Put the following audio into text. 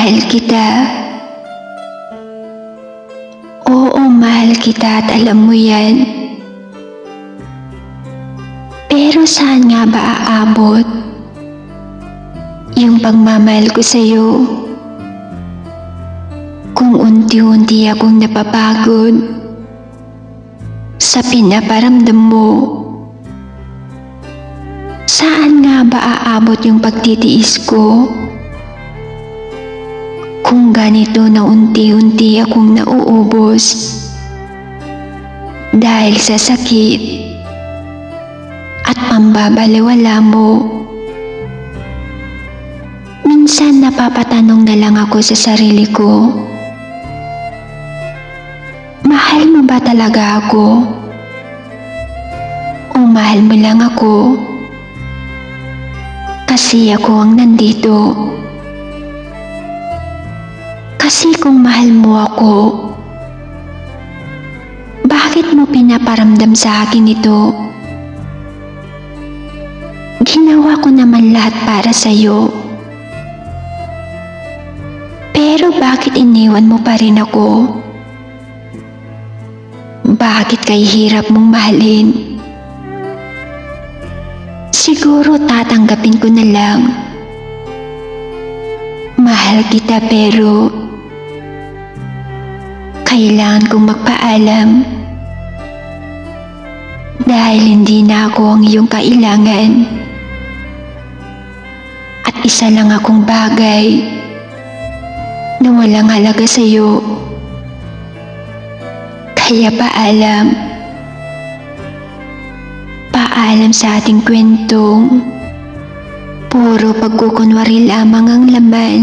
Mahal kita. Oo, mahal kita at alam mo yan. Pero saan nga ba aabot yung pagmamahal ko sa'yo? Kung unti-unti akong napapagod sa pinaparamdam mo, saan nga ba aabot yung pagtitiis ko? Kung ganito na unti-unti akong nauubos dahil sa sakit at pambabaliwala mo. Minsan napapatanong na lang ako sa sarili ko, mahal mo ba talaga ako? O mahal mo lang ako kasi ako ang nandito? Kasi kung mahal mo ako, bakit mo pinaparamdam sa akin ito? Ginawa ko naman lahat para sa'yo. Pero bakit iniwan mo pa rin ako? Bakit kay hirap mong mahalin? Siguro tatanggapin ko na lang. Mahal kita pero kailangan kong magpaalam dahil hindi na ako ang iyong kailangan at isa lang akong bagay na walang halaga sa iyo. Kaya paalam. Paalam sa ating kwentong puro pagkukunwari lamang ang laman.